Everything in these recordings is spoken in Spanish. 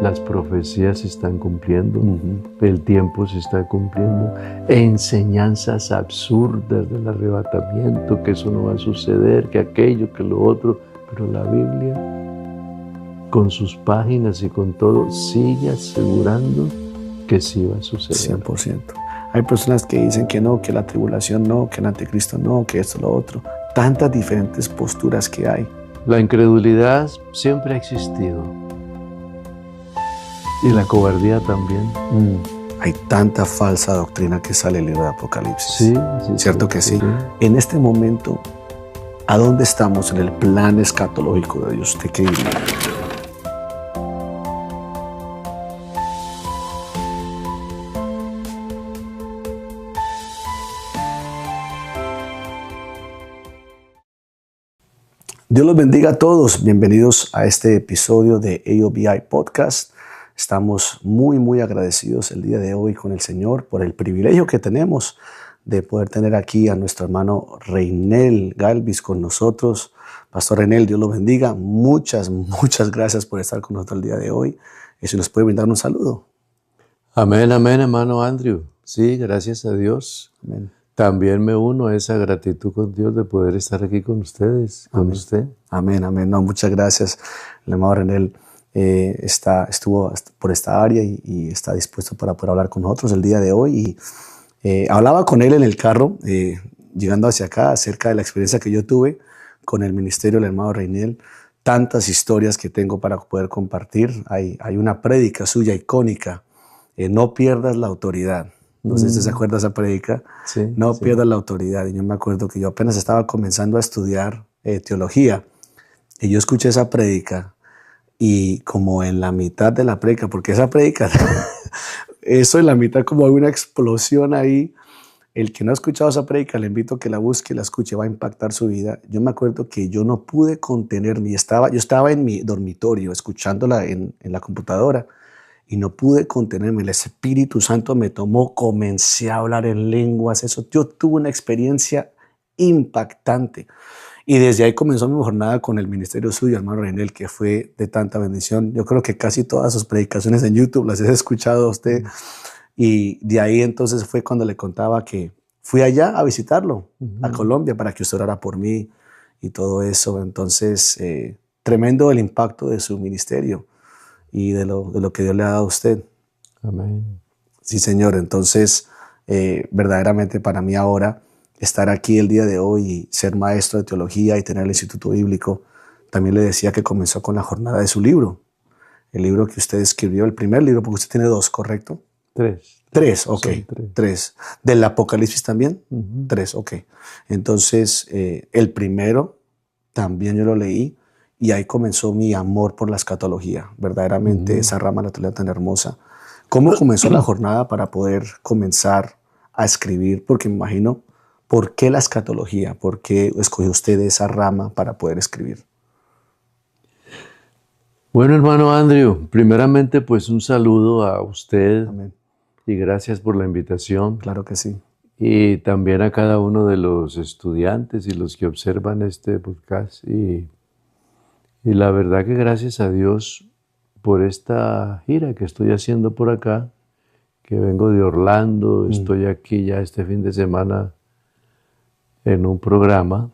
las profecías se están cumpliendo, el tiempo se está cumpliendo, enseñanzas absurdas del arrebatamiento, que eso no va a suceder, que aquello, que lo otro, pero la Biblia, con sus páginas y con todo, sigue asegurando que sí va a suceder. 100%. Hay personas que dicen que no, que la tribulación no, que el anticristo no, que esto, lo otro. Tantas diferentes posturas que hay. La incredulidad siempre ha existido. Y la cobardía también. Hay tanta falsa doctrina que sale el libro de Apocalipsis. Sí, ¿Cierto que sí? En este momento, ¿a dónde estamos en el plan escatológico de Dios? ¿Usted qué diría? Dios los bendiga a todos. Bienvenidos a este episodio de AOBI Podcast. Estamos muy agradecidos el día de hoy con el Señor por el privilegio que tenemos de poder tener aquí a nuestro hermano Reinel Galvis con nosotros. Pastor Reinel, Dios lo bendiga. Muchas gracias por estar con nosotros el día de hoy. Y si nos puede brindar un saludo. Amén, hermano Andrew. Sí, gracias a Dios. Amén. También me uno a esa gratitud con Dios de poder estar aquí con ustedes, con usted. Amén. No, muchas gracias. El hermano Reinel estuvo por esta área y está dispuesto para poder hablar con nosotros el día de hoy. Y hablaba con él en el carro, llegando hacia acá, acerca de la experiencia que yo tuve con el ministerio del hermano Reinel. Tantas historias que tengo para poder compartir. Hay una prédica suya icónica, no pierdas la autoridad. No sé si se acuerda de esa prédica. Sí, no pierdas la autoridad. Y yo me acuerdo que yo apenas estaba comenzando a estudiar teología y yo escuché esa prédica y como en la mitad de la prédica, porque esa prédica, eso en la mitad como hay una explosión ahí. El que no ha escuchado esa prédica, le invito a que la busque, la escuche, va a impactar su vida. Yo me acuerdo que yo no pude contenerme. Yo estaba en mi dormitorio escuchándola en la computadora. Y no pude contenerme, el Espíritu Santo me tomó, comencé a hablar en lenguas, yo tuve una experiencia impactante. Y desde ahí comenzó mi jornada con el ministerio suyo, hermano Reinel, que fue de tanta bendición. Yo creo que casi todas sus predicaciones en YouTube las he escuchado a usted. Y de ahí entonces fue cuando le contaba que fui allá a visitarlo, a Colombia, para que usted orara por mí y todo eso. Entonces, tremendo el impacto de su ministerio y de lo que Dios le ha dado a usted. Amén. Sí, Señor. Entonces, verdaderamente para mí ahora, estar aquí el día de hoy y ser maestro de teología y tener el Instituto Bíblico, también le decía que comenzó con la jornada de su libro. El libro que usted escribió, el primer libro, porque usted tiene 2, ¿correcto? 3. Ok. 3. ¿Del Apocalipsis también? 3, ok. Entonces, el primero también yo lo leí. Y ahí comenzó mi amor por la escatología, verdaderamente esa rama de la teología tan hermosa. ¿Cómo comenzó la jornada para poder comenzar a escribir? Porque me imagino, ¿por qué la escatología? ¿Por qué escogió usted esa rama para poder escribir? Bueno, hermano Andrew, primeramente pues un saludo a usted. Amén. Y gracias por la invitación. Claro que sí. Y también a cada uno de los estudiantes y los que observan este podcast. Y la verdad que gracias a Dios por esta gira que estoy haciendo por acá, que vengo de Orlando, estoy aquí ya este fin de semana en un programa,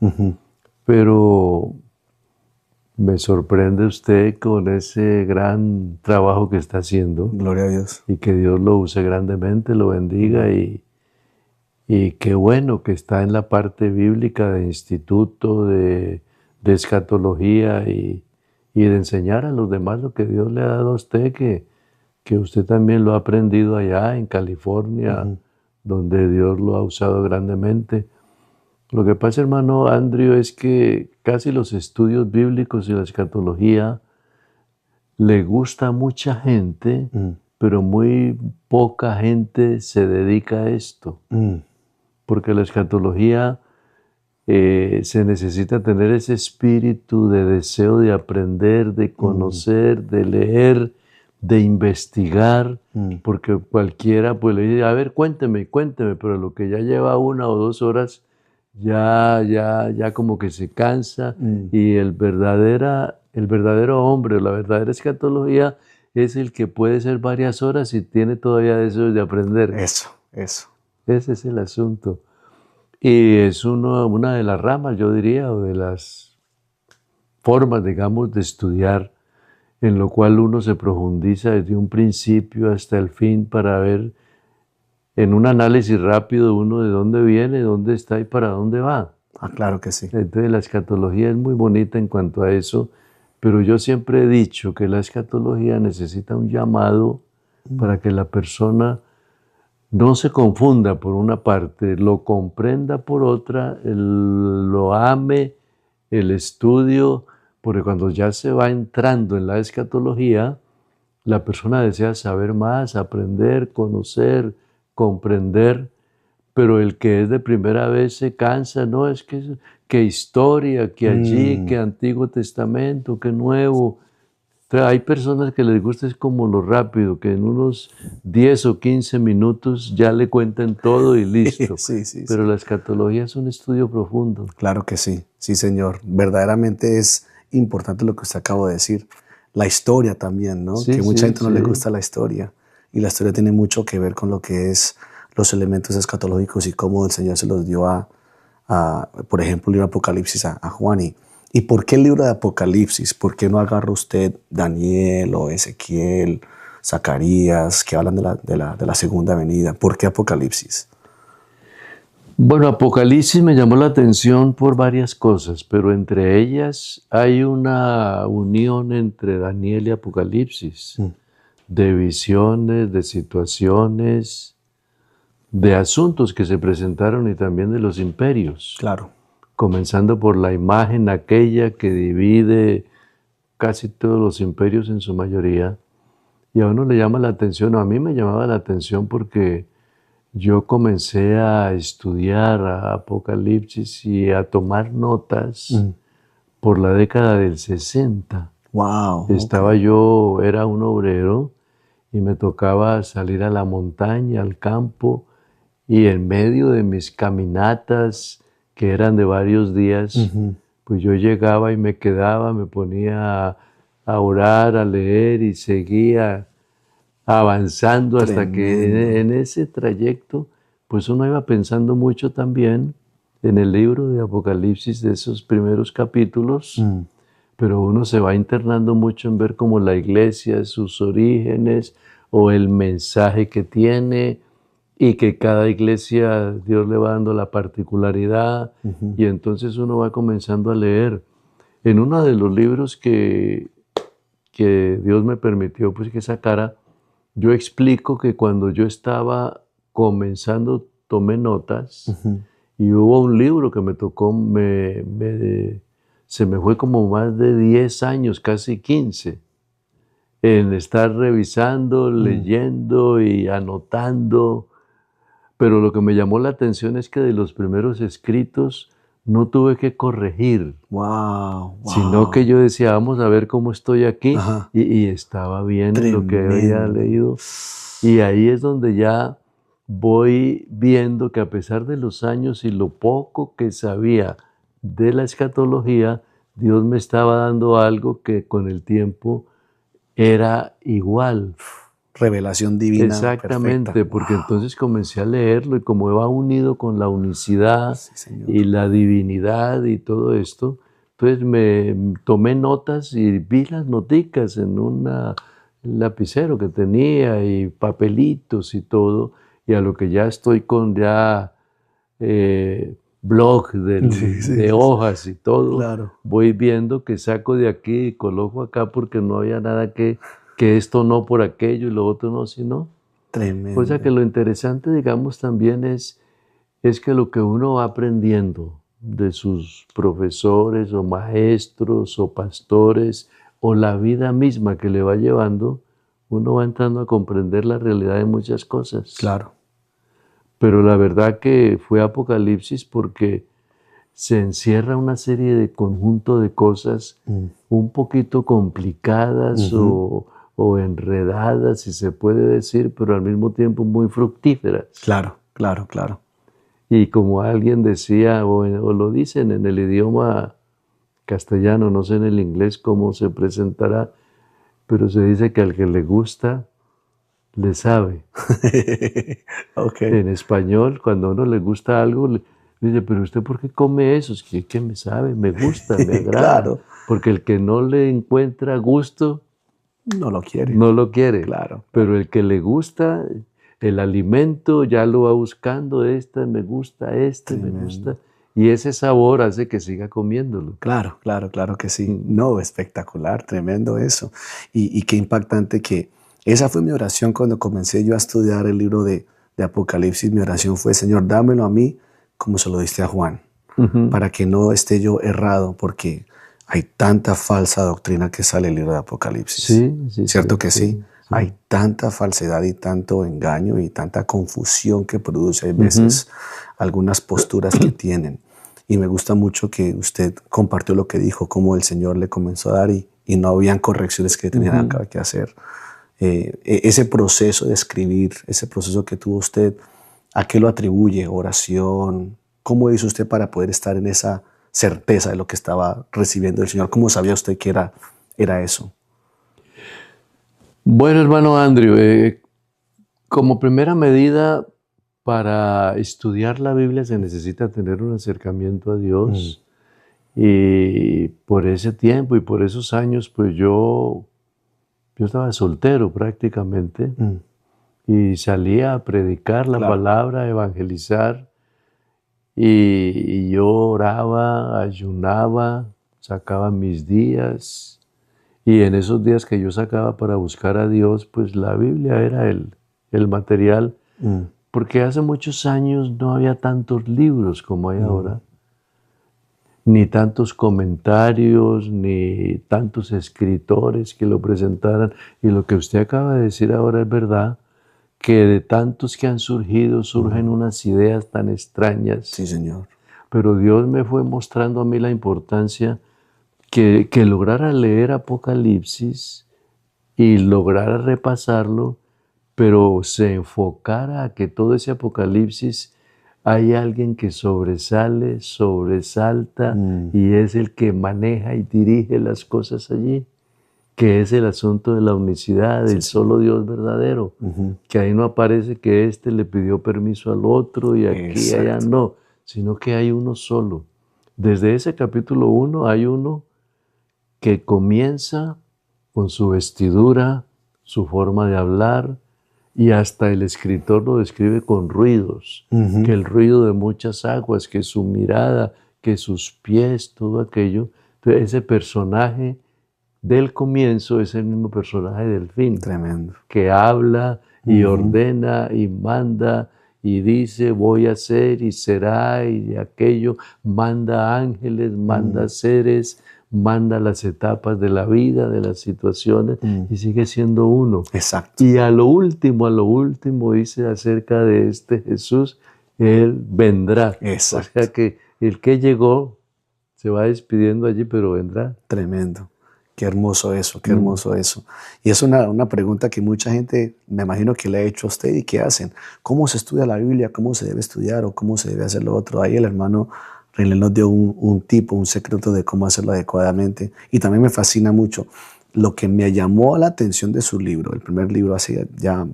pero me sorprende usted con ese gran trabajo que está haciendo. Gloria a Dios. Y que Dios lo use grandemente, lo bendiga y qué bueno que está en la parte bíblica de instituto, de escatología y de enseñar a los demás lo que Dios le ha dado a usted, que usted también lo ha aprendido allá en California, donde Dios lo ha usado grandemente. Lo que pasa, hermano Andrew, es que casi los estudios bíblicos y la escatología le gusta a mucha gente, pero muy poca gente se dedica a esto. Porque la escatología se necesita tener ese espíritu de deseo de aprender, de conocer, de leer, de investigar, porque cualquiera pues le dice, a ver, cuénteme, pero lo que ya lleva 1 o 2 horas ya como que se cansa, y el verdadero hombre, la verdadera escatología es el que puede ser varias horas y tiene todavía deseos de aprender. Eso. Ese es el asunto. Y es una de las ramas, yo diría, o de las formas, digamos, de estudiar, en lo cual uno se profundiza desde un principio hasta el fin para ver en un análisis rápido uno de dónde viene, dónde está y para dónde va. Claro que sí. Entonces la escatología es muy bonita en cuanto a eso, pero yo siempre he dicho que la escatología necesita un llamado para que la persona no se confunda por una parte, lo comprenda por otra, lo ame, el estudio, porque cuando ya se va entrando en la escatología, la persona desea saber más, aprender, conocer, comprender, pero el que es de primera vez se cansa, no, es que historia, que allí, que Antiguo Testamento, que Nuevo. Entonces, hay personas que les gusta es como lo rápido, que en unos 10 o 15 minutos ya le cuenten todo y listo. Pero la escatología es un estudio profundo. Claro que sí, sí señor. Verdaderamente es importante lo que usted acaba de decir. La historia también, ¿no? Que mucha gente no le gusta la historia. Y la historia tiene mucho que ver con lo que es los elementos escatológicos y cómo el Señor se los dio por ejemplo, el libro de Apocalipsis a Juan. ¿Y por qué el libro de Apocalipsis? ¿Por qué no agarra usted Daniel o Ezequiel, Zacarías, que hablan de la segunda venida? ¿Por qué Apocalipsis? Bueno, Apocalipsis me llamó la atención por varias cosas, pero entre ellas hay una unión entre Daniel y Apocalipsis, de visiones, de situaciones, de asuntos que se presentaron y también de los imperios. Claro. Comenzando por la imagen aquella que divide casi todos los imperios en su mayoría. Y a uno le llama la atención, o a mí me llamaba la atención porque yo comencé a estudiar a Apocalipsis y a tomar notas por la década del 60. Wow. Yo era un obrero y me tocaba salir a la montaña, al campo, y en medio de mis caminatas, que eran de varios días, pues yo llegaba y me quedaba, me ponía a orar, a leer y seguía avanzando hasta que en ese trayecto, pues uno iba pensando mucho también en el libro de Apocalipsis de esos primeros capítulos, pero uno se va internando mucho en ver cómo la iglesia, sus orígenes o el mensaje que tiene y que cada iglesia Dios le va dando la particularidad y entonces uno va comenzando a leer. En uno de los libros que Dios me permitió pues que sacara, yo explico que cuando yo estaba comenzando tomé notas y hubo un libro que me tocó, se me fue como más de 10 años, casi 15, en estar revisando, leyendo y anotando. Pero lo que me llamó la atención es que de los primeros escritos no tuve que corregir, sino que yo decía, vamos a ver cómo estoy aquí, y estaba bien en lo que había leído. Y ahí es donde ya voy viendo que a pesar de los años y lo poco que sabía de la escatología, Dios me estaba dando algo que con el tiempo era igual. Revelación divina. Exactamente, perfecta. porque entonces comencé a leerlo y como va unido con la unicidad y la divinidad y todo esto, entonces me tomé notas y vi las noticas en un lapicero que tenía y papelitos y todo, y a lo que ya estoy con blog de hojas y todo, voy viendo que saco de aquí y coloco acá porque no había nada que esto no por aquello y lo otro no, sino. Tremendo. O sea que lo interesante, digamos, también es que lo que uno va aprendiendo de sus profesores o maestros o pastores o la vida misma que le va llevando, uno va entrando a comprender la realidad de muchas cosas. Claro. Pero la verdad que fue Apocalipsis porque se encierra una serie de conjunto de cosas un poquito complicadas o enredadas, si se puede decir, pero al mismo tiempo muy fructíferas. Claro, claro, claro. Y como alguien decía, o lo dicen en el idioma castellano, no sé en el inglés cómo se presentará, pero se dice que al que le gusta, le sabe. Okay. En español, cuando a uno le gusta algo, le dice, pero ¿usted por qué come eso? Es que me sabe, me gusta, me agrada. Claro. Porque el que no le encuentra gusto, No lo quiere. no lo quiere. Claro. Pero el que le gusta el alimento, ya lo va buscando, me gusta, me gusta. Y ese sabor hace que siga comiéndolo. Claro, claro que sí. No, espectacular, tremendo eso. Y qué impactante que esa fue mi oración cuando comencé yo a estudiar el libro de Apocalipsis. Mi oración fue, Señor, dámelo a mí como se lo diste a Juan, para que no esté yo errado, porque hay tanta falsa doctrina que sale el libro de Apocalipsis. Sí, ¿Cierto que sí? Hay tanta falsedad y tanto engaño y tanta confusión que produce a veces algunas posturas que tienen. Y me gusta mucho que usted compartió lo que dijo, cómo el Señor le comenzó a dar y no habían correcciones que tenían que hacer. Ese proceso de escribir, ese proceso que tuvo usted, ¿a qué lo atribuye? ¿Oración? ¿Cómo hizo usted para poder estar en esa certeza de lo que estaba recibiendo del Señor? ¿Cómo sabía usted que era eso? Bueno, hermano Andrew, como primera medida para estudiar la Biblia se necesita tener un acercamiento a Dios. Y por ese tiempo y por esos años, pues yo estaba soltero prácticamente y salía a predicar la palabra, a evangelizar. Y yo oraba, ayunaba, sacaba mis días. Y en esos días que yo sacaba para buscar a Dios, pues la Biblia era el material, porque hace muchos años no había tantos libros como hay ahora, ni tantos comentarios, ni tantos escritores que lo presentaran. Y lo que usted acaba de decir ahora es verdad, que de tantos que han surgido, surgen unas ideas tan extrañas. Sí, Señor. Pero Dios me fue mostrando a mí la importancia que lograra leer Apocalipsis y lograra repasarlo, pero se enfocara a que todo ese Apocalipsis hay alguien que sobresale, sobresalta y es el que maneja y dirige las cosas allí, que es el asunto de la unicidad, del solo Dios verdadero, que ahí no aparece que este le pidió permiso al otro y aquí y allá no, sino que hay uno solo. Desde ese capítulo 1 hay uno que comienza con su vestidura, su forma de hablar, y hasta el escritor lo describe con ruidos, que el ruido de muchas aguas, que su mirada, que sus pies, todo aquello. Entonces, ese personaje del comienzo es el mismo personaje del fin. Tremendo. Que habla y ordena y manda y dice voy a hacer y será y de aquello, manda ángeles, manda seres, manda las etapas de la vida, de las situaciones, y sigue siendo uno. Exacto. Y a lo último dice acerca de este Jesús, Él vendrá. Exacto. O sea que el que llegó se va despidiendo allí, pero vendrá. Tremendo. Qué hermoso eso, qué hermoso eso. Y es una pregunta que mucha gente, me imagino que le ha hecho a usted y que hacen. ¿Cómo se estudia la Biblia? ¿Cómo se debe estudiar? ¿O cómo se debe hacer lo otro? Ahí el hermano René nos dio un secreto de cómo hacerlo adecuadamente. Y también me fascina mucho lo que me llamó la atención de su libro, el primer libro hace ya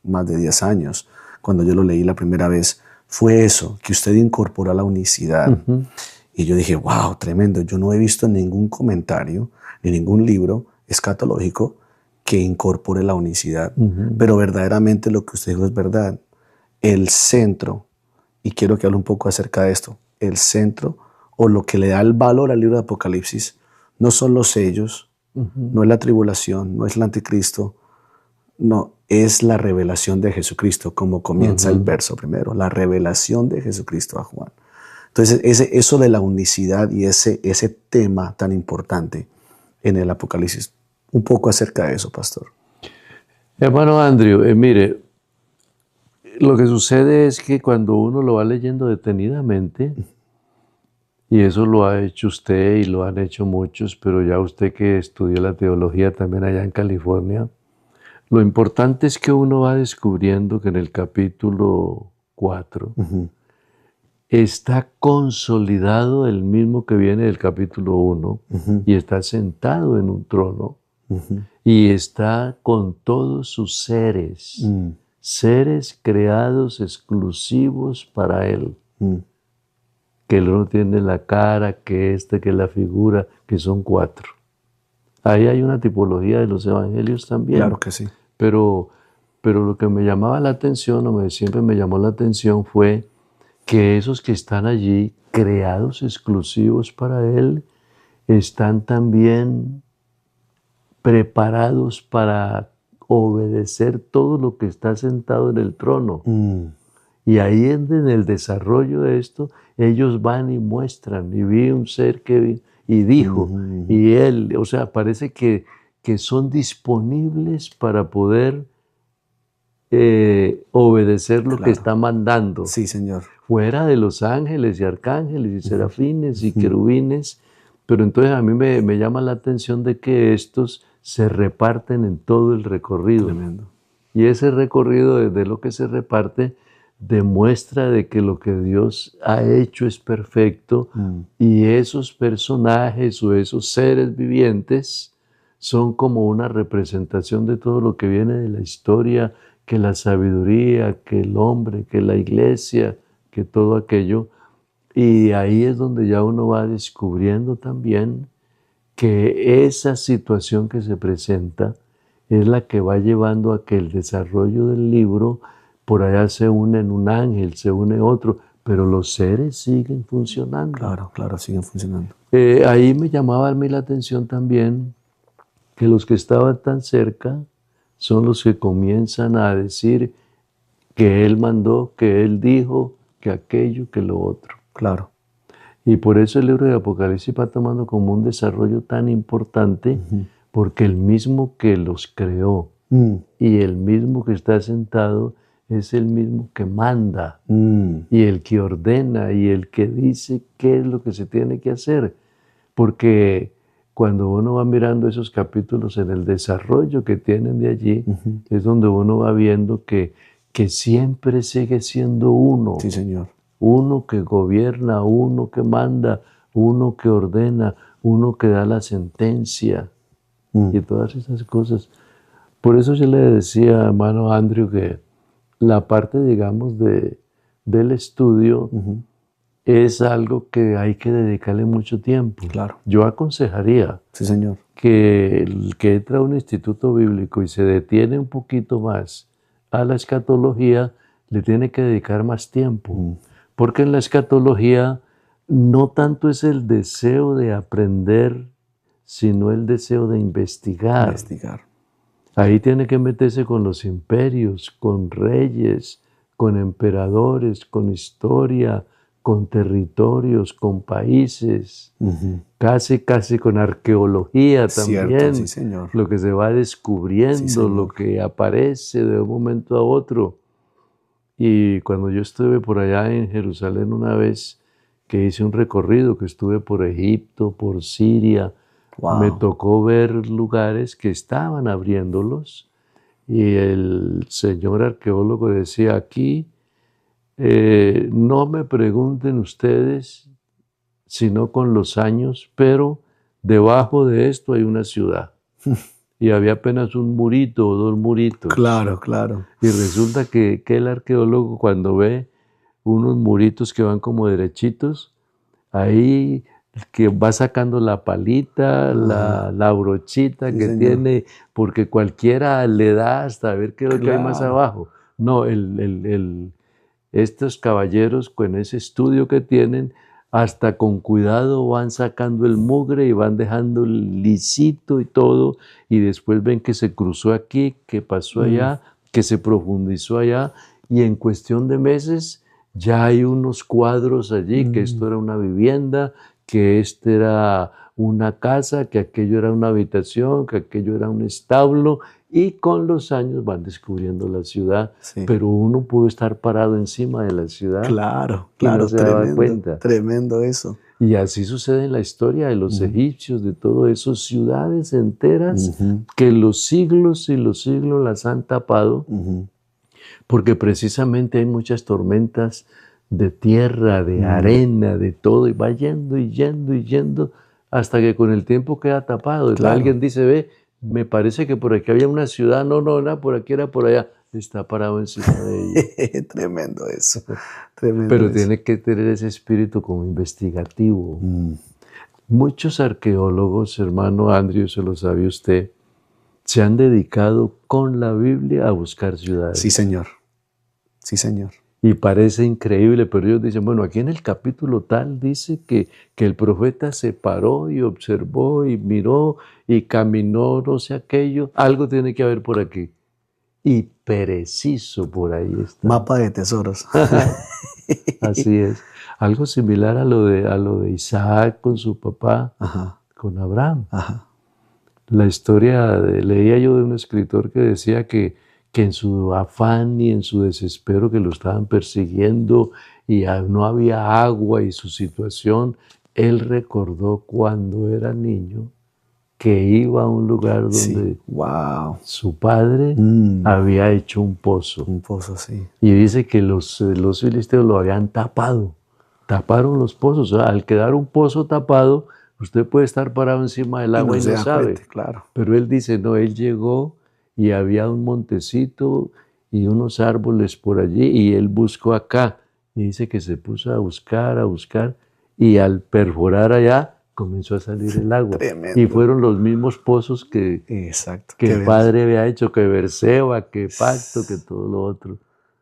más de 10 años, cuando yo lo leí la primera vez, fue eso, que usted incorporó la unicidad. Y yo dije, wow, tremendo. Yo no he visto ningún comentario ni ningún libro escatológico que incorpore la unicidad. Pero verdaderamente lo que usted dijo es verdad. El centro, y quiero que hable un poco acerca de esto, el centro o lo que le da el valor al libro de Apocalipsis no son los sellos, no es la tribulación, no es el anticristo, no, es la revelación de Jesucristo, como comienza el verso primero, la revelación de Jesucristo a Juan. Entonces, eso de la unicidad y ese tema tan importante en el Apocalipsis, un poco acerca de eso, pastor. Hermano Andrew, mire, lo que sucede es que cuando uno lo va leyendo detenidamente, y eso lo ha hecho usted y lo han hecho muchos, pero ya usted que estudió la teología también allá en California, lo importante es que uno va descubriendo que en el capítulo 4 está consolidado el mismo que viene del capítulo 1 y está sentado en un trono y está con todos sus seres, seres creados exclusivos para Él. Que Él no tiene la cara, que la figura, que son 4. Ahí hay una tipología de los evangelios también. Claro que sí. Pero lo que me llamaba la atención, siempre me llamó la atención, fue que esos que están allí, creados exclusivos para Él, están también preparados para obedecer todo lo que está sentado en el trono. Y ahí en el desarrollo de esto, ellos van y muestran, y vi un ser que y dijo, y él, o sea, parece que son disponibles para poder obedecer lo que está mandando. Sí, Señor. Fuera de los ángeles y arcángeles y serafines y querubines, pero entonces a mí me llama la atención de que estos se reparten en todo el recorrido. Tremendo. Y ese recorrido, desde lo que se reparte, demuestra de que lo que Dios ha hecho es perfecto y esos personajes o esos seres vivientes son como una representación de todo lo que viene de la historia, que la sabiduría, que el hombre, que la iglesia, que todo aquello. Y ahí es donde ya uno va descubriendo también que esa situación que se presenta es la que va llevando a que el desarrollo del libro, por allá se une un ángel, se une otro, pero los seres siguen funcionando. Claro, claro, siguen funcionando. Ahí me llamaba a mí la atención también que los que estaban tan cerca son los que comienzan a decir que Él mandó, que Él dijo, que aquello, que lo otro. Claro. Y por eso el libro de Apocalipsis va tomando como un desarrollo tan importante, porque el mismo que los creó y el mismo que está sentado es el mismo que manda y el que ordena y el que dice qué es lo que se tiene que hacer. Porque cuando uno va mirando esos capítulos en el desarrollo que tienen de allí, es donde uno va viendo que siempre sigue siendo uno. Sí, Señor. Uno que gobierna, uno que manda, uno que ordena, uno que da la sentencia y todas esas cosas. Por eso yo le decía, hermano Andrew, que la parte, digamos, del estudio es algo que hay que dedicarle mucho tiempo. Claro. Yo aconsejaría Sí, Señor. que el que entra a un instituto bíblico y se detiene un poquito más a la escatología, le tiene que dedicar más tiempo. Porque en la escatología no tanto es el deseo de aprender, sino el deseo de investigar. Ahí tiene que meterse con los imperios, con reyes, con emperadores, con historia, con territorios, con países, casi con arqueología también. Cierto, sí, Señor. Lo que se va descubriendo, Sí, lo que aparece de un momento a otro. Y cuando yo estuve por allá en Jerusalén una vez, que hice un recorrido, que estuve por Egipto, por Siria, me tocó ver lugares que estaban abriéndolos y el señor arqueólogo decía, aquí no me pregunten ustedes, sino con los años, pero debajo de esto hay una ciudad. Y había apenas un murito o 2 muritos. Claro, claro. Y resulta que el arqueólogo, cuando ve unos muritos que van como derechitos, ahí que va sacando la palita, la brochita que señor. tiene, porque cualquiera le da hasta ver qué es lo que hay más abajo. No, estos caballeros con ese estudio que tienen, hasta con cuidado van sacando el mugre y van dejando lisito y todo, y después ven que se cruzó aquí, que pasó allá, que se profundizó allá, y en cuestión de meses ya hay unos cuadros allí, que esto era una vivienda, que este era una casa, que aquello era una habitación, que aquello era un establo, y con los años van descubriendo la ciudad, pero uno pudo estar parado encima de la ciudad. Claro, y no se daba cuenta. Tremendo eso. Y así sucede en la historia de los egipcios, de todo eso, ciudades enteras que los siglos y los siglos las han tapado, porque precisamente hay muchas tormentas de tierra, de arena, de todo, y va yendo y yendo y yendo, hasta que con el tiempo queda tapado. Claro. Alguien dice, ve, me parece que por aquí había una ciudad, no, era por aquí, era por allá. Está parado encima de ella. Tremendo eso, tremendo Pero eso. tiene que tener ese espíritu como investigativo. Muchos arqueólogos, hermano Andrew, se lo sabe usted, se han dedicado con la Biblia a buscar ciudades. Sí, señor. Sí, señor. Y parece increíble, pero ellos dicen, bueno, aquí en el capítulo tal dice que el profeta se paró y observó y miró y caminó, no sé aquello, algo tiene que haber por aquí. Y preciso por ahí está. Mapa de tesoros. Así es. Algo similar a lo de Isaac con su papá, Ajá. con Abraham. Ajá. La historia, leía yo de un escritor que decía que en su afán y en su desespero que lo estaban persiguiendo y no había agua y su situación, él recordó cuando era niño que iba a un lugar donde Sí. Wow. su padre había hecho un pozo. Un pozo, sí. Y dice que los filisteos lo habían tapado. Taparon los pozos. O sea, al quedar un pozo tapado, usted puede estar parado encima del agua y no sabe. Claro. Pero él dice, no, él llegó y había un montecito y unos árboles por allí y él buscó acá. Y dice que se puso a buscar y al perforar allá comenzó a salir el agua. Tremendo. Y fueron los mismos pozos que el padre había hecho, que Berseba, que Pacto, que todo lo otro.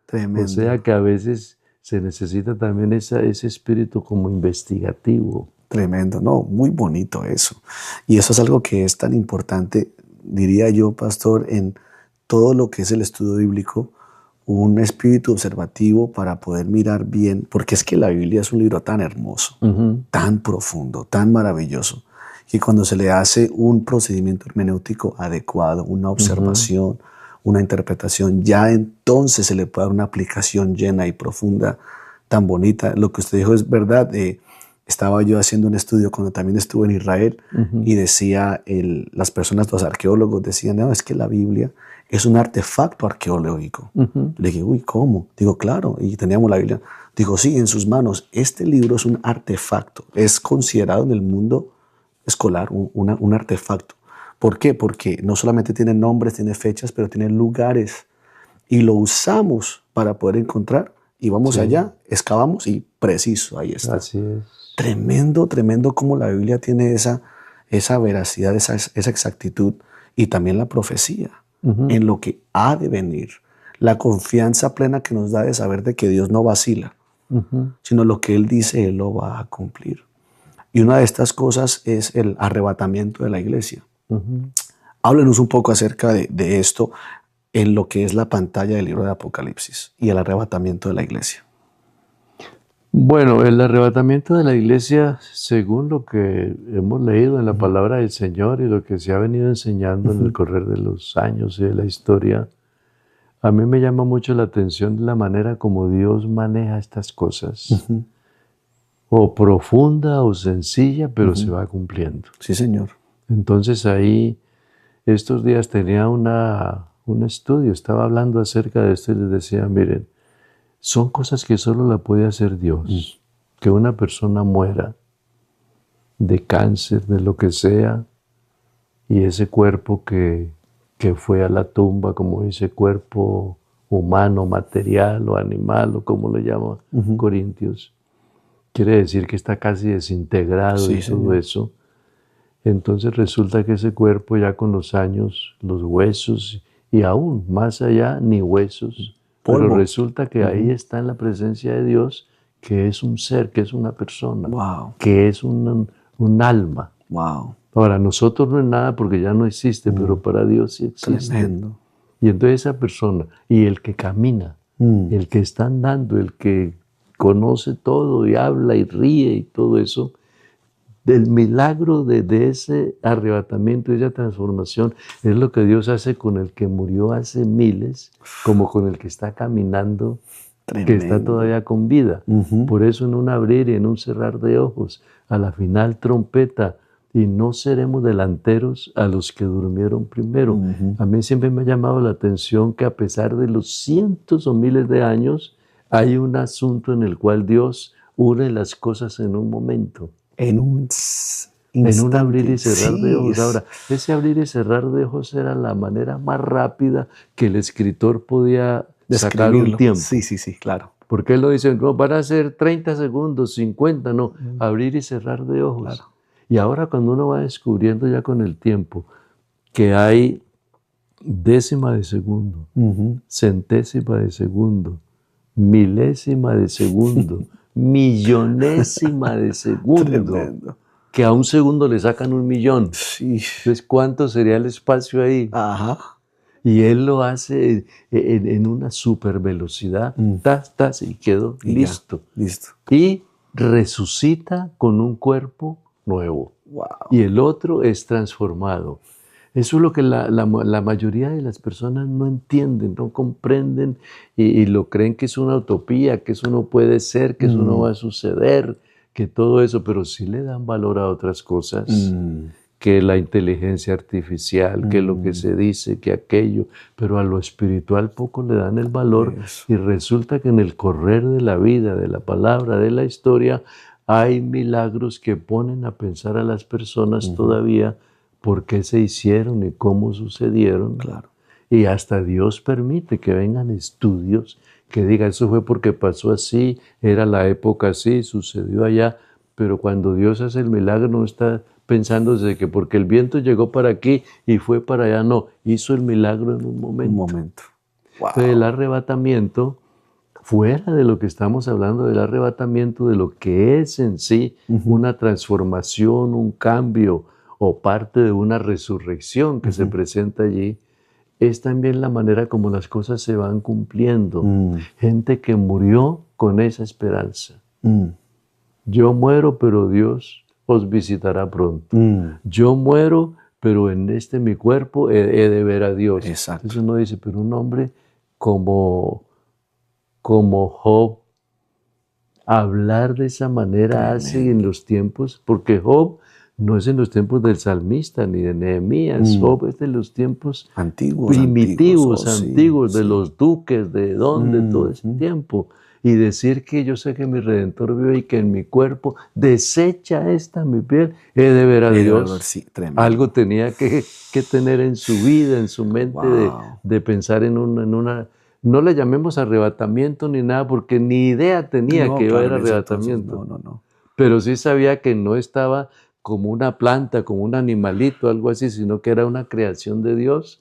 Tremendo. O sea que a veces se necesita también ese espíritu como investigativo. Tremendo, no, muy bonito eso. Y eso es algo que es tan importante, diría yo, pastor, en todo lo que es el estudio bíblico, un espíritu observativo para poder mirar bien, porque es que la Biblia es un libro tan hermoso, tan profundo, tan maravilloso, que cuando se le hace un procedimiento hermenéutico adecuado, una observación, una interpretación, ya entonces se le puede dar una aplicación llena y profunda, tan bonita. Lo que usted dijo es verdad. Estaba yo haciendo un estudio cuando también estuve en Israel y decía, las personas, los arqueólogos decían, no, es que la Biblia es un artefacto arqueológico. Le dije, uy, ¿cómo? Digo, claro, y teníamos la Biblia. Digo, sí, en sus manos. Este libro es un artefacto. Es considerado en el mundo escolar un artefacto. ¿Por qué? Porque no solamente tiene nombres, tiene fechas, pero tiene lugares. Y lo usamos para poder encontrar. Y vamos allá, excavamos y preciso, ahí está. Así es. Tremendo, tremendo cómo la Biblia tiene esa veracidad, esa exactitud y también la profecía en lo que ha de venir. La confianza plena que nos da de saber de que Dios no vacila, sino lo que Él dice, Él lo va a cumplir. Y una de estas cosas es el arrebatamiento de la iglesia. Háblenos un poco acerca de esto en lo que es la pantalla del libro de Apocalipsis y el arrebatamiento de la iglesia. Bueno, el arrebatamiento de la iglesia, según lo que hemos leído en la palabra del Señor y lo que se ha venido enseñando en el correr de los años y de la historia, a mí me llama mucho la atención la manera como Dios maneja estas cosas. O profunda o sencilla, pero se va cumpliendo. Sí, Señor. Entonces ahí, estos días tenía un estudio, estaba hablando acerca de esto y les decía, miren, son cosas que solo la puede hacer Dios. Que una persona muera de cáncer, de lo que sea, y ese cuerpo que fue a la tumba, como ese cuerpo humano, material o animal, o como le llama Corintios, quiere decir que está casi desintegrado y todo eso. Entonces resulta que ese cuerpo ya con los años, los huesos, y aún más allá, ni huesos, pero resulta que ahí está en la presencia de Dios, que es un ser, que es una persona, que es un alma. Para nosotros no es nada porque ya no existe, pero para Dios sí existe. Tremendo. Y entonces esa persona, y el que camina, el que está andando, el que conoce todo y habla y ríe y todo eso, del milagro de ese arrebatamiento, de esa transformación, es lo que Dios hace con el que murió hace miles, como con el que está caminando, que está todavía con vida. Por eso en un abrir y en un cerrar de ojos, a la final trompeta, y no seremos delanteros a los que durmieron primero. A mí siempre me ha llamado la atención que a pesar de los cientos o miles de años, hay un asunto en el cual Dios une las cosas en un momento. En un en un abrir y cerrar de ojos. Sí, Ahora, ese abrir y cerrar de ojos era la manera más rápida que el escritor podía sacar un tiempo. Sí, claro. Porque él lo dice, no, van a ser 30 segundos, 50, no, abrir y cerrar de ojos. Claro. Y ahora cuando uno va descubriendo ya con el tiempo que hay décima de segundo, centésima de segundo, milésima de segundo, millonésima de segundo, Tremendo. que a un segundo le sacan 1.000.000. Sí. Entonces, ¿cuánto sería el espacio ahí? Ajá. Y él lo hace en una super velocidad, tas, y quedó Y listo. ya, listo. Y resucita con un cuerpo nuevo. Wow. Y el otro es transformado. Eso es lo que la mayoría de las personas no entienden, no comprenden y lo creen que es una utopía, que eso no puede ser, que eso no va a suceder, que todo eso, pero sí le dan valor a otras cosas, que la inteligencia artificial, que lo que se dice, que aquello, pero a lo espiritual poco le dan el valor. Eso. Y resulta que en el correr de la vida, de la palabra, de la historia, hay milagros que ponen a pensar a las personas todavía por qué se hicieron y cómo sucedieron. Claro. Y hasta Dios permite que vengan estudios que digan, eso fue porque pasó así, era la época así, sucedió allá. Pero cuando Dios hace el milagro no está pensándose que porque el viento llegó para aquí y fue para allá, no, hizo el milagro en un momento. Un momento. Wow. Entonces el arrebatamiento, fuera de lo que estamos hablando del arrebatamiento, de lo que es en sí una transformación, un cambio o parte de una resurrección que se presenta allí, es también la manera como las cosas se van cumpliendo. Gente que murió con esa esperanza. Yo muero, pero Dios os visitará pronto. Yo muero, pero en mi cuerpo he de ver a Dios. Exacto. Entonces uno dice, pero un hombre como Job, hablar de esa manera hace en los tiempos, porque Job no es en los tiempos del salmista ni de Nehemías, Job es de los tiempos antiguos, primitivos, antiguos, sí, de los duques, de dónde, todo ese tiempo. Y decir que yo sé que mi Redentor vive y que en mi cuerpo desecha esta mi piel, he de ver a Dios. Sí, tremendo. Algo tenía que tener en su vida, en su mente, de pensar en una... No le llamemos arrebatamiento ni nada, porque ni idea tenía que iba a haber arrebatamiento. Entonces, no. Pero sí sabía que no estaba como una planta, como un animalito, algo así, sino que era una creación de Dios,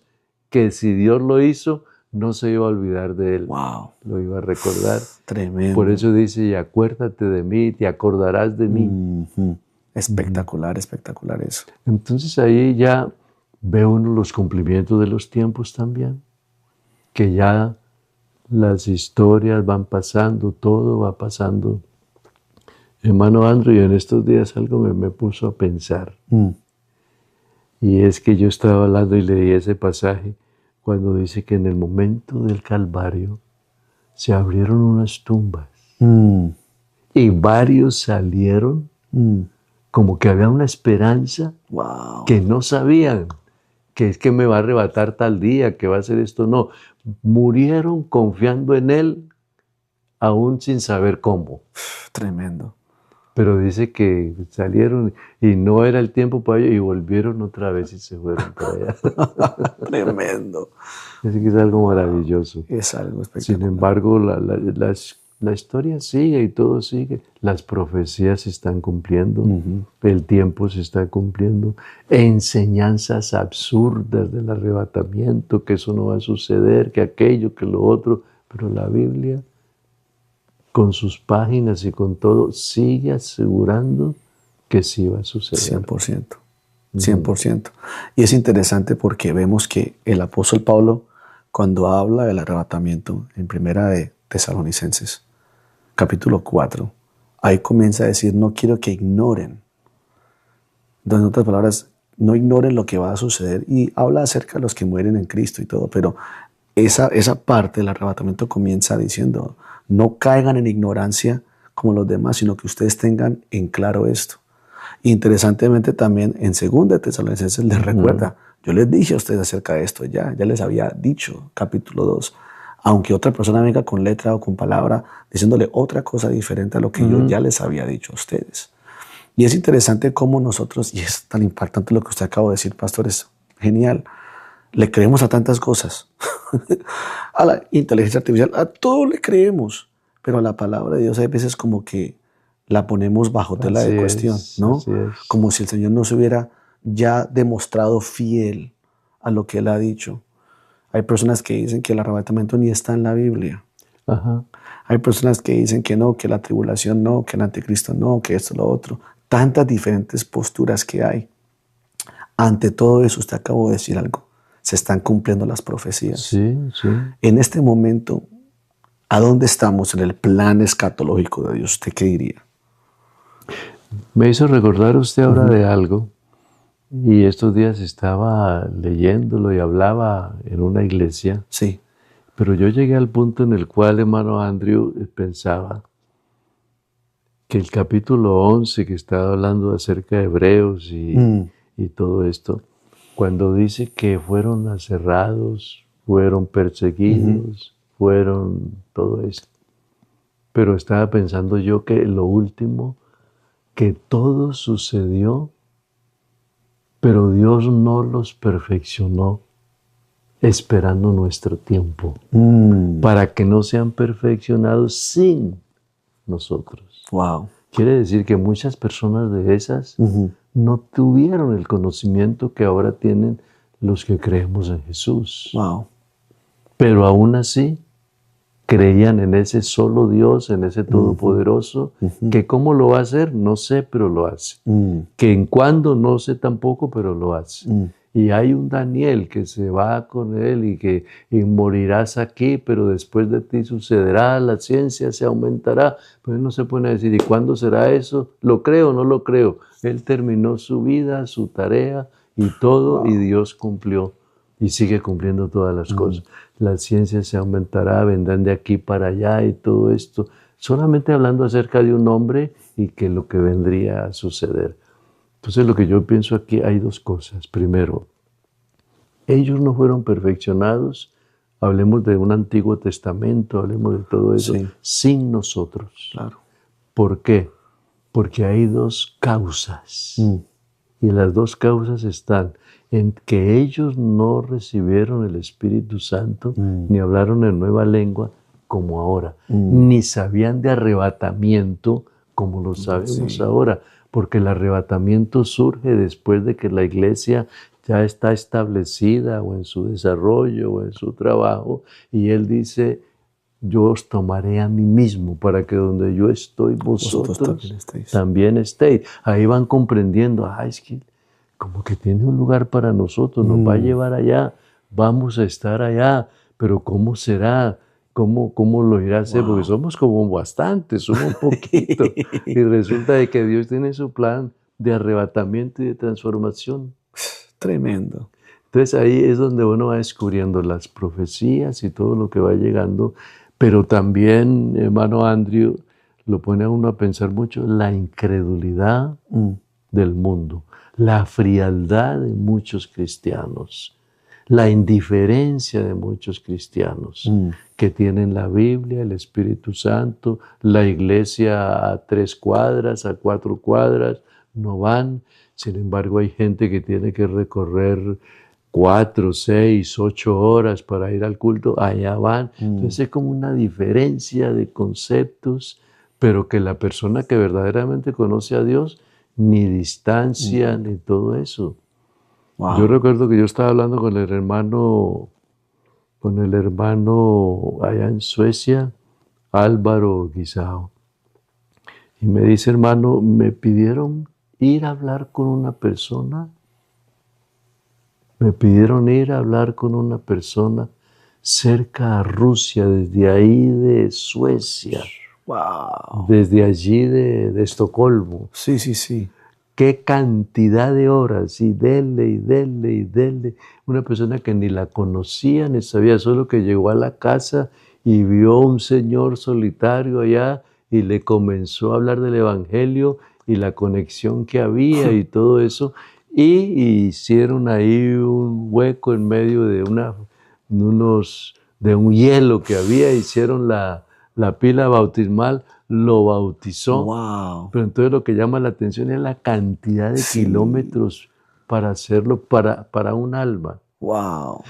que si Dios lo hizo, no se iba a olvidar de él. Wow. Lo iba a recordar. Tremendo. Por eso dice, y acuérdate de mí, te acordarás de mí. Espectacular, espectacular eso. Entonces ahí ya ve uno los cumplimientos de los tiempos también, que ya las historias van pasando, todo va pasando. Hermano Andrew, en estos días algo me puso a pensar. Y es que yo estaba hablando y leí ese pasaje cuando dice que en el momento del Calvario se abrieron unas tumbas y varios salieron como que había una esperanza que no sabían que es que me va a arrebatar tal día, que va a hacer esto. No, murieron confiando en Él aún sin saber cómo. Tremendo. Pero dice que salieron y no era el tiempo para ellos y volvieron otra vez y se fueron para allá. Tremendo. Así que es algo maravilloso. Es algo espectacular. Sin embargo, la historia sigue y todo sigue. Las profecías se están cumpliendo, el tiempo se está cumpliendo. Enseñanzas absurdas del arrebatamiento, que eso no va a suceder, que aquello, que lo otro. Pero la Biblia, con sus páginas y con todo, sigue asegurando que sí va a suceder. 100%. 100%. Y es interesante porque vemos que el apóstol Pablo, cuando habla del arrebatamiento, en primera de Tesalonicenses, capítulo 4, ahí comienza a decir, no quiero que ignoren. Entonces, en otras palabras, no ignoren lo que va a suceder. Y habla acerca de los que mueren en Cristo y todo, pero esa parte del arrebatamiento comienza diciendo, no caigan en ignorancia como los demás, sino que ustedes tengan en claro esto. Interesantemente también en 2 Tesalonicenses les recuerda, yo les dije a ustedes acerca de esto, ya les había dicho, capítulo 2, aunque otra persona venga con letra o con palabra diciéndole otra cosa diferente a lo que yo ya les había dicho a ustedes. Y es interesante cómo nosotros, y es tan impactante lo que usted acaba de decir, pastor, es genial, le creemos a tantas cosas, a la inteligencia artificial, a todo le creemos, pero a la palabra de Dios hay veces como que la ponemos bajo tela de cuestión, ¿no? así es. Como si el Señor no se hubiera ya demostrado fiel a lo que Él ha dicho. Hay personas que dicen que el arrebatamiento ni está en la Biblia. Ajá. Hay personas que dicen que no, que la tribulación no, que el anticristo no, que esto, lo otro. Tantas diferentes posturas que hay. Ante todo eso, usted acabó de decir algo. Se están cumpliendo las profecías. Sí, sí. En este momento, ¿a dónde estamos en el plan escatológico de Dios? ¿Usted qué diría? Me hizo recordar usted ahora de algo, y estos días estaba leyéndolo y hablaba en una iglesia, Sí. pero yo llegué al punto en el cual, hermano Andrew, pensaba que el capítulo 11, que estaba hablando acerca de Hebreos y todo esto, cuando dice que fueron aserrados, fueron perseguidos, fueron todo esto. Pero estaba pensando yo que lo último, que todo sucedió, pero Dios no los perfeccionó esperando nuestro tiempo, para que no sean perfeccionados sin nosotros. Wow. Quiere decir que muchas personas de esas no tuvieron el conocimiento que ahora tienen los que creemos en Jesús. Wow. Pero aún así creían en ese solo Dios, en ese Todopoderoso, que cómo lo va a hacer, no sé, pero lo hace. Que en cuándo, no sé tampoco, pero lo hace. Y hay un Daniel que se va con él y que y morirás aquí, pero después de ti sucederá, la ciencia se aumentará. Pues no se puede decir, ¿y cuándo será eso? ¿Lo creo o no lo creo? Él terminó su vida, su tarea y todo, y Dios cumplió y sigue cumpliendo todas las cosas. La ciencia se aumentará, vendrán de aquí para allá y todo esto. Solamente hablando acerca de un hombre y que lo que vendría a suceder. Entonces lo que yo pienso aquí, hay dos cosas. Primero, ellos no fueron perfeccionados, hablemos de un Antiguo Testamento, hablemos de todo eso, sin nosotros. Claro. ¿Por qué? Porque hay dos causas. Y las dos causas están en que ellos no recibieron el Espíritu Santo, ni hablaron en nueva lengua como ahora, ni sabían de arrebatamiento como lo sabemos ahora, porque el arrebatamiento surge después de que la iglesia ya está establecida o en su desarrollo o en su trabajo, y Él dice, yo os tomaré a mí mismo para que donde yo estoy, vosotros también estéis. Ahí van comprendiendo, es que como que tiene un lugar para nosotros, nos va a llevar allá, vamos a estar allá, pero ¿cómo será? ¿Cómo lo irá a hacer? Porque somos como bastantes, somos poquitos. Y resulta de que Dios tiene su plan de arrebatamiento y de transformación. Tremendo. Entonces ahí es donde uno va descubriendo las profecías y todo lo que va llegando, pero también, hermano Andrew, lo pone a uno a pensar mucho la incredulidad del mundo, la frialdad de muchos cristianos, la indiferencia de muchos cristianos que tienen la Biblia, el Espíritu Santo, la iglesia a 3 cuadras, a 4 cuadras, no van. Sin embargo, hay gente que tiene que recorrer 4, 6, 8 horas para ir al culto, allá van. Entonces es como una diferencia de conceptos, pero que la persona que verdaderamente conoce a Dios, ni distancia, ni todo eso. Wow. Yo recuerdo que yo estaba hablando con el hermano allá en Suecia, Álvaro Guisao, y me dice, hermano, me pidieron ir a hablar con una persona, cerca a Rusia, desde ahí de Suecia, desde allí de Estocolmo. Sí. Qué cantidad de horas, y dele. Una persona que ni la conocía, ni sabía, solo que llegó a la casa y vio un señor solitario allá y le comenzó a hablar del Evangelio y la conexión que había y todo eso. Y hicieron ahí un hueco en medio de un hielo que había, hicieron la pila bautismal lo bautizó. Wow. Pero entonces lo que llama la atención es la cantidad de kilómetros para hacerlo para un alma. Wow.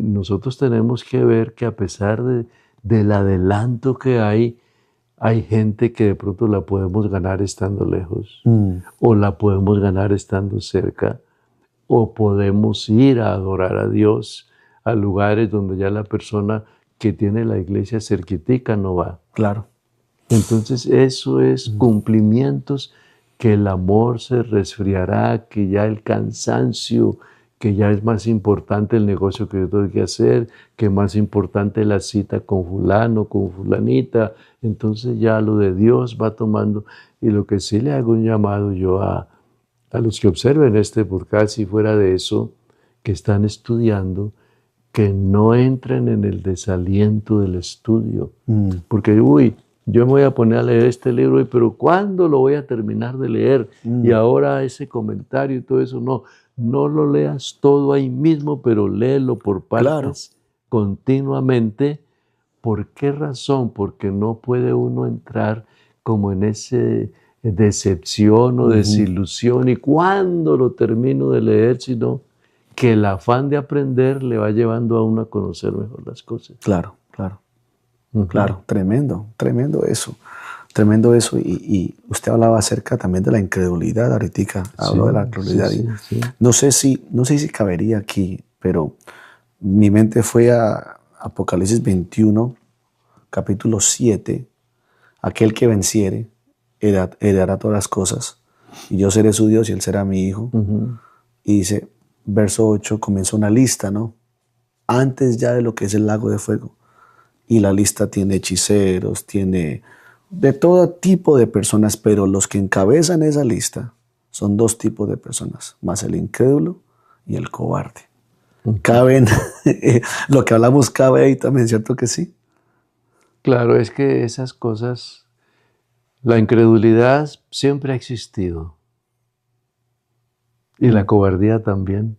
Nosotros tenemos que ver que a pesar del adelanto que hay gente que de pronto la podemos ganar estando lejos, o la podemos ganar estando cerca, o podemos ir a adorar a Dios a lugares donde ya la persona que tiene la iglesia cerquitica no va. Claro. Entonces eso es cumplimientos que el amor se resfriará, que ya el cansancio, que ya es más importante el negocio que yo tengo que hacer, que más importante la cita con fulano, con fulanita. Entonces ya lo de Dios va tomando. Y lo que sí le hago un llamado yo a los que observen este podcast y fuera de eso, que están estudiando, que no entren en el desaliento del estudio. Porque, yo me voy a poner a leer este libro, pero ¿cuándo lo voy a terminar de leer? Y ahora ese comentario y todo eso, no lo leas todo ahí mismo, pero léelo por partes continuamente. ¿Por qué razón? Porque no puede uno entrar como en ese decepción o desilusión y cuándo lo termino de leer, sino que el afán de aprender le va llevando a uno a conocer mejor las cosas. Claro. Claro, tremendo eso. Tremendo eso. Y usted hablaba acerca también de la incredulidad, ahorita habló de la incredulidad. Sí. No sé si cabería aquí, pero mi mente fue a Apocalipsis 21, capítulo 7. Aquel que venciere heredará todas las cosas, y yo seré su Dios y él será mi hijo. Y dice, verso 8, comienza una lista, ¿no? Antes ya de lo que es el lago de fuego. Y la lista tiene hechiceros, tiene de todo tipo de personas, pero los que encabezan esa lista son dos tipos de personas, más el incrédulo y el cobarde. Caben, lo que hablamos cabe ahí también, ¿cierto que sí? Claro, es que esas cosas, la incredulidad siempre ha existido. Y la cobardía también.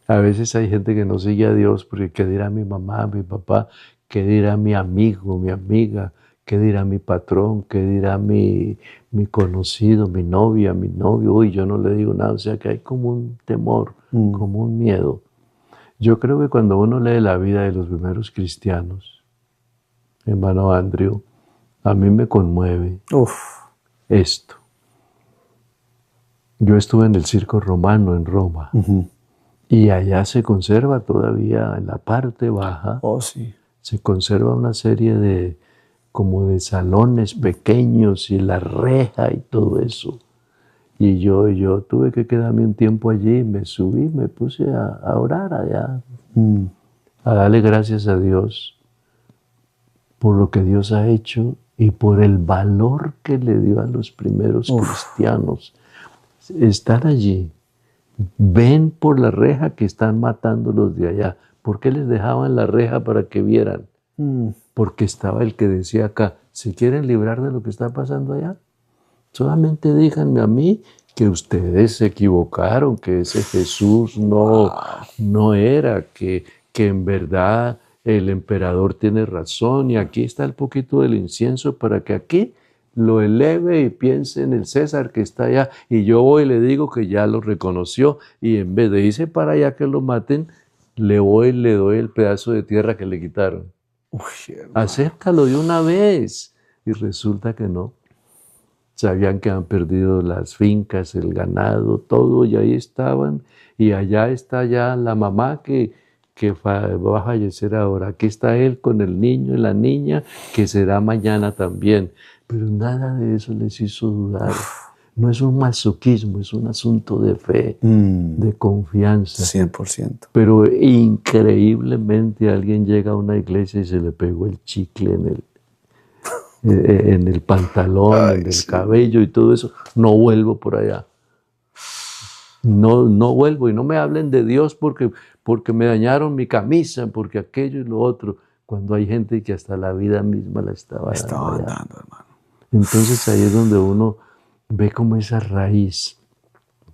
A veces hay gente que no sigue a Dios porque ¿qué dirá mi mamá, mi papá? ¿Qué dirá mi amigo, mi amiga? ¿Qué dirá mi patrón? ¿Qué dirá mi conocido, mi novia, mi novio? Uy, yo no le digo nada. O sea que hay como un temor, como un miedo. Yo creo que cuando uno lee la vida de los primeros cristianos, hermano Andrew, a mí me conmueve esto. Yo estuve en el Circo Romano en Roma. Y allá se conserva todavía en la parte baja. Se conserva una serie de salones pequeños y la reja y todo eso. Y yo tuve que quedarme un tiempo allí, me subí, me puse a orar allá, a darle gracias a Dios por lo que Dios ha hecho y por el valor que le dio a los primeros cristianos. Estar allí, ven por la reja que están matando los de allá. ¿Por qué les dejaban la reja para que vieran? Porque estaba el que decía acá, ¿se quieren librar de lo que está pasando allá? Solamente díganme a mí que ustedes se equivocaron, que ese Jesús no era, que en verdad el emperador tiene razón y aquí está el poquito del incienso para que aquí lo eleve y piense en el César que está allá y yo voy y le digo que ya lo reconoció y en vez de irse para allá que lo maten, le voy y le doy el pedazo de tierra que le quitaron. Acéptalo de una vez. Y resulta que no. Sabían que han perdido las fincas, el ganado, todo, y ahí estaban. Y allá está ya la mamá que va a fallecer ahora. Aquí está él con el niño y la niña, que será mañana también. Pero nada de eso les hizo dudar. No es un masoquismo, es un asunto de fe, de confianza. 100%. Pero increíblemente alguien llega a una iglesia y se le pegó el chicle en el pantalón, en el cabello y todo eso. No vuelvo por allá. No vuelvo. Y no me hablen de Dios porque me dañaron mi camisa, porque aquello y lo otro. Cuando hay gente que hasta la vida misma la estaba dando, hermano. Entonces ahí es donde uno ve como esa raíz.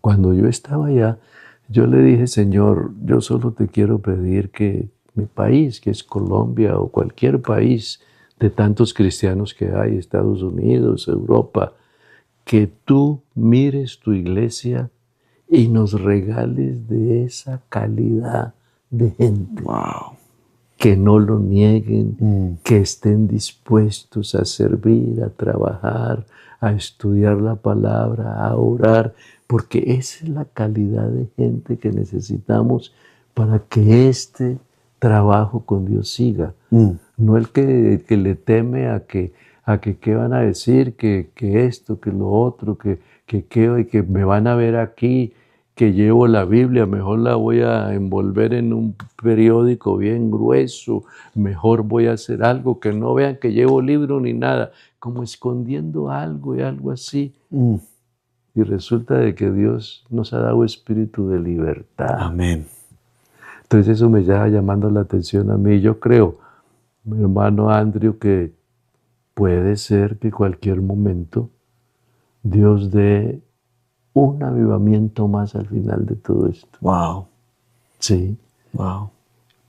Cuando yo estaba allá, yo le dije, Señor, yo solo te quiero pedir que mi país, que es Colombia o cualquier país de tantos cristianos que hay, Estados Unidos, Europa, que tú mires tu iglesia y nos regales de esa calidad de gente. Wow. Que no lo nieguen, que estén dispuestos a servir, a trabajar, a estudiar la palabra, a orar, porque esa es la calidad de gente que necesitamos para que este trabajo con Dios siga. No el que le teme a que qué van a decir, que esto, que lo otro, que me van a ver aquí, que llevo la Biblia, mejor la voy a envolver en un periódico bien grueso, mejor voy a hacer algo que no vean que llevo libro ni nada, como escondiendo algo y algo así. Y resulta de que Dios nos ha dado espíritu de libertad. Amén. Entonces eso me está llamando la atención a mí. Yo creo, mi hermano Andrew, que puede ser que cualquier momento Dios dé un avivamiento más al final de todo esto. Wow. Sí. Wow.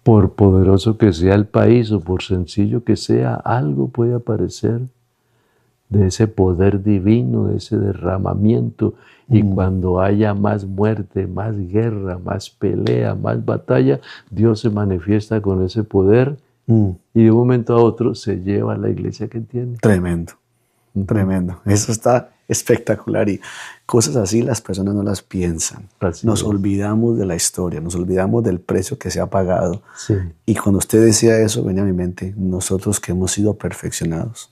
Por poderoso que sea el país o por sencillo que sea, algo puede aparecer de ese poder divino, de ese derramamiento. Y cuando haya más muerte, más guerra, más pelea, más batalla, Dios se manifiesta con ese poder y de un momento a otro se lleva a la iglesia que tiene. Tremendo. Tremendo. Eso está espectacular y cosas así las personas no las piensan. Nos olvidamos de la historia, nos olvidamos del precio que se ha pagado. Sí. Y cuando usted decía eso, venía a mi mente, nosotros que hemos sido perfeccionados,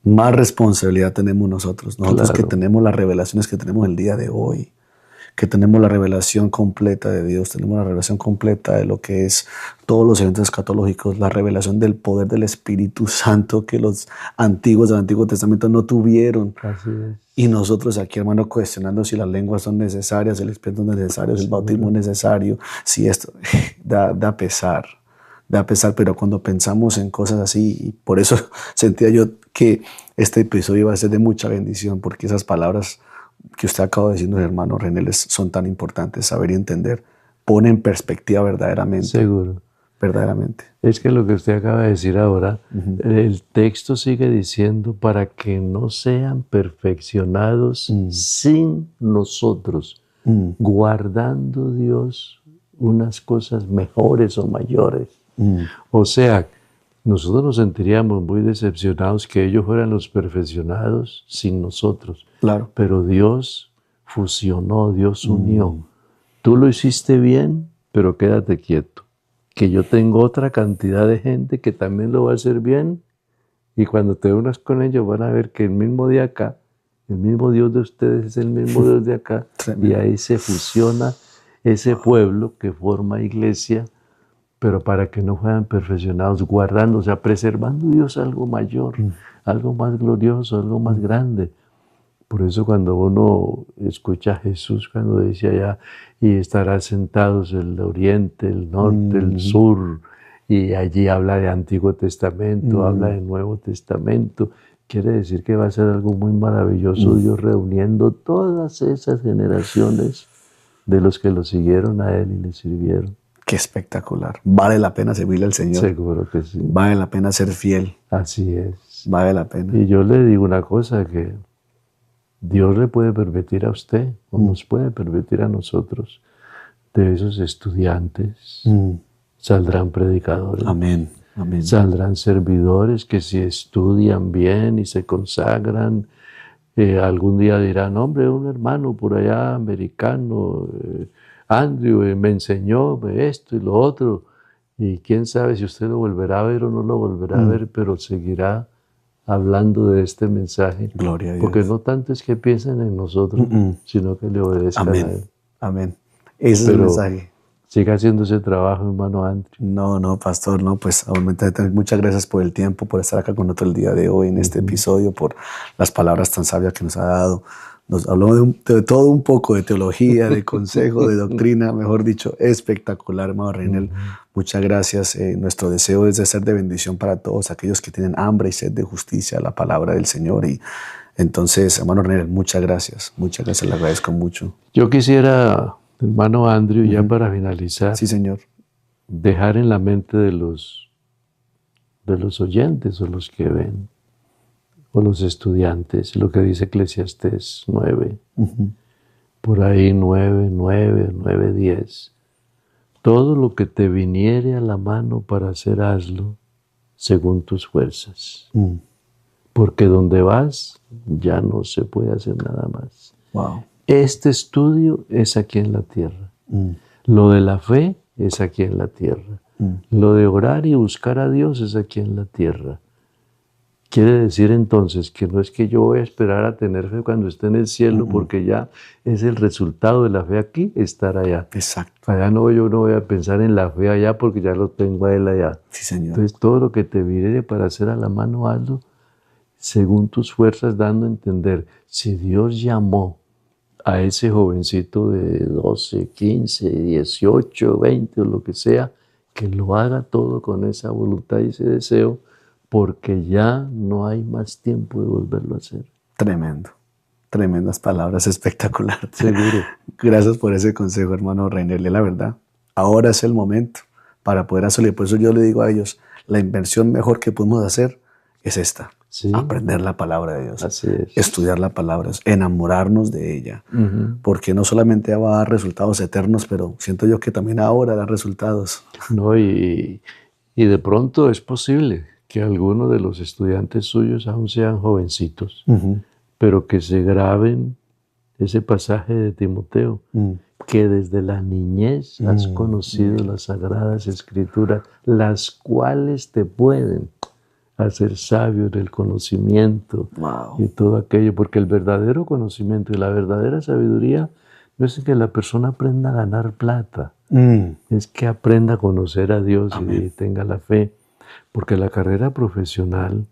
más responsabilidad tenemos nosotros que tenemos las revelaciones que tenemos el día de hoy, que tenemos la revelación completa de Dios, tenemos la revelación completa de lo que es todos los eventos escatológicos, la revelación del poder del Espíritu Santo que los antiguos del Antiguo Testamento no tuvieron. Así es. Y nosotros aquí, hermano, cuestionando si las lenguas son necesarias, el Espíritu es necesario, si el bautismo es necesario, si esto da pesar, pero cuando pensamos en cosas así, y por eso sentía yo que este episodio iba a ser de mucha bendición, porque esas palabras que usted acaba de decirnos, hermano René, son tan importantes, saber y entender, pone en perspectiva verdaderamente. Seguro. Verdaderamente. Es que lo que usted acaba de decir ahora, el texto sigue diciendo para que no sean perfeccionados sin nosotros, guardando Dios unas cosas mejores o mayores. O sea, nosotros nos sentiríamos muy decepcionados que ellos fueran los perfeccionados sin nosotros. Claro. Pero Dios fusionó, Dios unió. Tú lo hiciste bien, pero quédate quieto. Que yo tengo otra cantidad de gente que también lo va a hacer bien. Y cuando te unas con ellos van a ver que el mismo de acá, el mismo Dios de ustedes es el mismo Dios de acá. Y ahí se fusiona ese pueblo que forma iglesia, pero para que no fueran perfeccionados, guardando, o sea, preservando Dios algo mayor, algo más glorioso, algo más grande. Por eso cuando uno escucha a Jesús cuando dice allá, y estarán sentados el oriente, el norte, el sur, y allí habla de Antiguo Testamento, habla de Nuevo Testamento, quiere decir que va a ser algo muy maravilloso Dios reuniendo todas esas generaciones de los que lo siguieron a Él y le sirvieron. Qué espectacular. Vale la pena servirle al Señor. Seguro que sí. Vale la pena ser fiel. Así es. Vale la pena. Y yo le digo una cosa, que Dios le puede permitir a usted, o nos puede permitir a nosotros, de esos estudiantes, saldrán predicadores. Amén. Amén. Saldrán servidores que si estudian bien y se consagran, algún día dirán, hombre, un hermano por allá americano, Andrew, me enseñó esto y lo otro, y quién sabe si usted lo volverá a ver o no lo volverá a ver, pero seguirá hablando de este mensaje. Gloria a Dios. Porque no tanto es que piensen en nosotros, sino que le obedezcan a Él. Amén. Ese es el mensaje. Siga haciendo ese trabajo, hermano Andrew. No, pastor, no, pues muchas gracias por el tiempo, por estar acá con nosotros el día de hoy en este episodio, por las palabras tan sabias que nos ha dado. Nos habló de todo un poco, de teología, de consejo, de doctrina, mejor dicho, espectacular, hermano René. Muchas gracias. Nuestro deseo es de ser de bendición para todos aquellos que tienen hambre y sed de justicia, la palabra del Señor. Y entonces, hermano René, muchas gracias, le agradezco mucho. Yo quisiera, hermano Andrew, ya para finalizar, sí, señor, dejar en la mente de los de los oyentes o los que ven, o los estudiantes, lo que dice Eclesiastés 9, por ahí 9, 10. Todo lo que te viniere a la mano para hacer, hazlo según tus fuerzas. Porque donde vas ya no se puede hacer nada más. Wow. Este estudio es aquí en la tierra. Lo de la fe es aquí en la tierra. Lo de orar y buscar a Dios es aquí en la tierra. Quiere decir entonces que no es que yo voy a esperar a tener fe cuando esté en el cielo, porque ya es el resultado de la fe aquí, estar allá. Exacto. Allá yo no voy a pensar en la fe allá porque ya lo tengo a Él allá. Sí, Señor. Entonces todo lo que te viniere para hacer a la mano, hazlo según tus fuerzas, dando a entender, si Dios llamó a ese jovencito de 12, 15, 18, 20 o lo que sea, que lo haga todo con esa voluntad y ese deseo, porque ya no hay más tiempo de volverlo a hacer. Tremendo. Tremendas palabras, espectacular. Seguro. Gracias por ese consejo, hermano Reiner. La verdad, ahora es el momento para poder hacerlo. Por eso yo le digo a ellos, la inversión mejor que podemos hacer es esta. Sí. Aprender la palabra de Dios. Así es. Estudiar la palabra, enamorarnos de ella. Porque no solamente va a dar resultados eternos, pero siento yo que también ahora da resultados. No, y de pronto es posible que algunos de los estudiantes suyos aún sean jovencitos, pero que se graben ese pasaje de Timoteo, que desde la niñez has conocido las Sagradas Escrituras, las cuales te pueden hacer sabio en el conocimiento y todo aquello, porque el verdadero conocimiento y la verdadera sabiduría no es que la persona aprenda a ganar plata, es que aprenda a conocer a Dios. Amén. Y tenga la fe, porque la carrera profesional,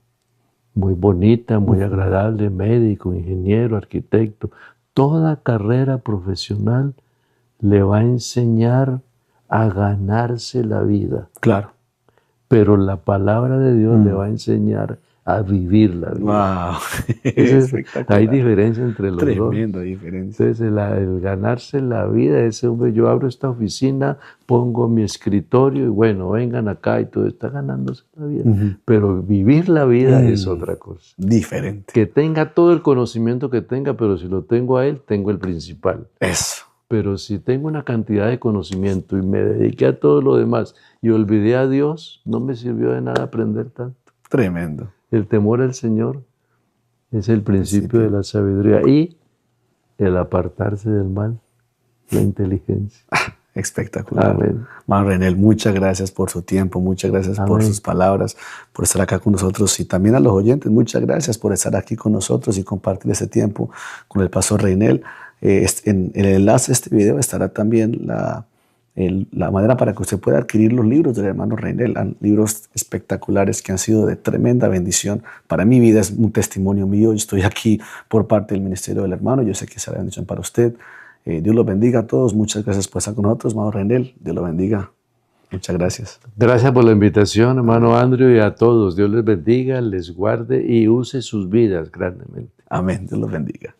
muy bonita, muy agradable, médico, ingeniero, arquitecto, toda carrera profesional le va a enseñar a ganarse la vida. Claro. Pero la palabra de Dios le va a enseñar a vivir la vida. Wow. Hay diferencia entre los dos. Tremenda diferencia. Entonces, el ganarse la vida, ese hombre, yo abro esta oficina, pongo mi escritorio y bueno, vengan acá y todo, está ganándose la vida. Pero vivir la vida es otra cosa. Diferente. Que tenga todo el conocimiento que tenga, pero si lo tengo a él, tengo el principal. Eso. Pero si tengo una cantidad de conocimiento y me dediqué a todo lo demás y olvidé a Dios, no me sirvió de nada aprender tanto. Tremendo. El temor al Señor es el principio de la sabiduría y el apartarse del mal, la inteligencia. Espectacular. Amén. Hermano Reiner, muchas gracias por su tiempo, muchas gracias por sus palabras, por estar acá con nosotros y también a los oyentes, muchas gracias por estar aquí con nosotros y compartir este tiempo con el pastor Reiner. En el enlace de este video estará también la manera para que usted pueda adquirir los libros del hermano Reiner, libros espectaculares que han sido de tremenda bendición. Para mi vida es un testimonio mío, yo estoy aquí por parte del ministerio del hermano, yo sé que será bendición para usted. Dios los bendiga a todos, muchas gracias por estar con nosotros, hermano Reiner, Dios los bendiga. Muchas gracias. Gracias por la invitación, hermano Andrew, y a todos. Dios les bendiga, les guarde y use sus vidas grandemente. Amén. Dios los bendiga.